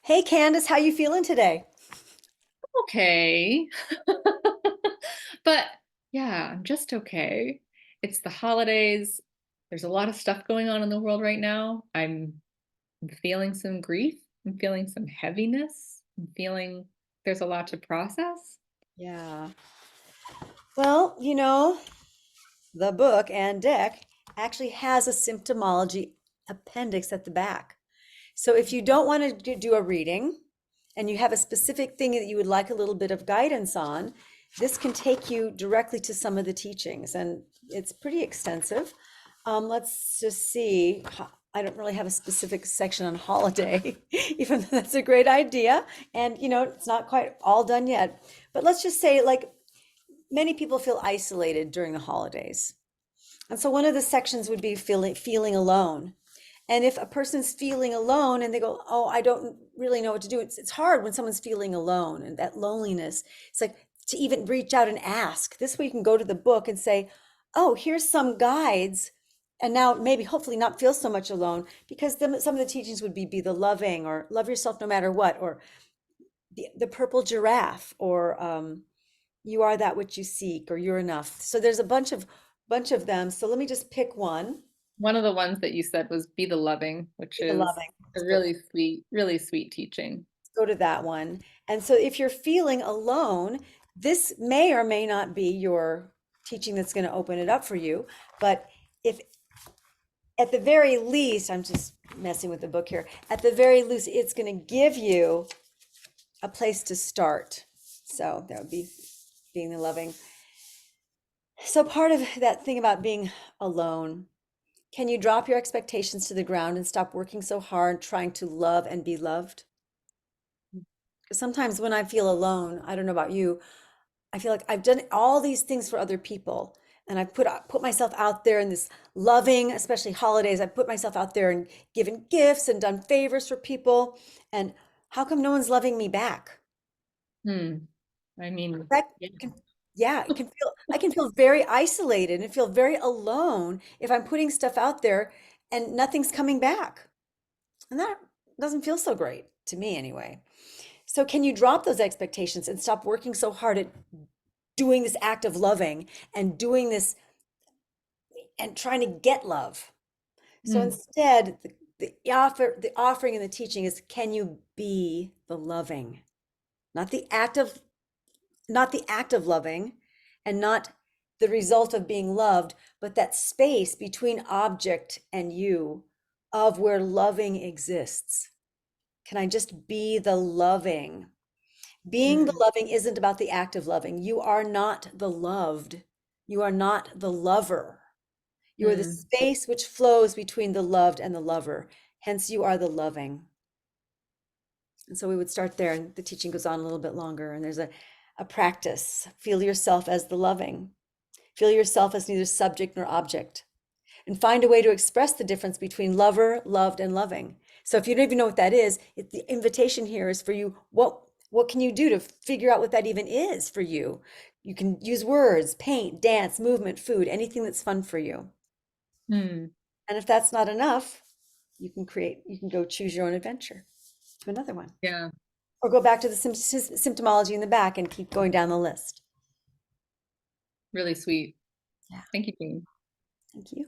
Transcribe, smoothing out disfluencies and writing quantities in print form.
Hey Candace, how you feeling today? Okay. But yeah, I'm just okay. It's the holidays. There's a lot of stuff going on in the world right now. I'm feeling some grief. I'm feeling some heaviness. I'm feeling there's a lot to process. Yeah. Well, the book and deck actually has a symptomology appendix at the back. So if you don't want to do a reading and you have a specific thing that you would like a little bit of guidance on, this can take you directly to some of the teachings, and it's pretty extensive. Let's just see. I don't really have a specific section on holiday, even though that's a great idea. And, it's not quite all done yet. But let's just say, like, many people feel isolated during the holidays. And so one of the sections would be feeling alone. And if a person's feeling alone and they go, "Oh, I don't really know what to do." It's hard when someone's feeling alone and that loneliness. It's like to even reach out and ask. This way you can go to the book and say, "Oh, here's some guides." And now maybe hopefully not feel so much alone, because some of the teachings would be the loving, or love yourself no matter what, or the purple giraffe, or you are that which you seek, or you're enough. So there's a bunch of them. So let me just pick one. One of the ones that you said was be the loving, which Be the is loving. a Let's go. really sweet teaching. Go to that one. And so if you're feeling alone, this may or may not be your teaching that's going to open it up for you. But if at the very least, I'm just messing with the book here, at the very least, it's going to give you a place to start. So that would be being the loving. So part of that thing about being alone, can you drop your expectations to the ground and stop working so hard trying to love and be loved? Because sometimes when I feel alone, I don't know about you, I feel like I've done all these things for other people, and I've put myself out there in this loving, especially holidays. I've put myself out there and given gifts and done favors for people. And how come no one's loving me back? Hmm. I mean, That yeah. can, yeah, I can feel very isolated and feel very alone if I'm putting stuff out there and nothing's coming back. And that doesn't feel so great to me anyway. So can you drop those expectations and stop working so hard at doing this act of loving and doing this and trying to get love? So Hmm. instead, the offering and the teaching is, can you be the loving? Not the act of not the act of loving, and not the result of being loved, but that space between object and you, of where loving exists. Can I just be the loving? Being the Hmm. loving isn't about the act of loving. You are not the loved. You are not the lover. You are the Hmm. space which flows between the loved and the lover. Hence, you are the loving. And so we would start there, and the teaching goes on a little bit longer. And there's a practice. Feel yourself as the loving. Feel yourself as neither subject nor object. And find a way to express the difference between lover, loved, and loving. So if you don't even know what that is, the invitation here is for you. What can you do to figure out what that even is for you? You can use words, paint, dance, movement, food, anything that's fun for you. Hmm. And if that's not enough, you can go choose your own adventure to another one. Yeah, Or go back to the symptomology in the back and keep going down the list. really sweet. Yeah, Thank you, Jean. thank you.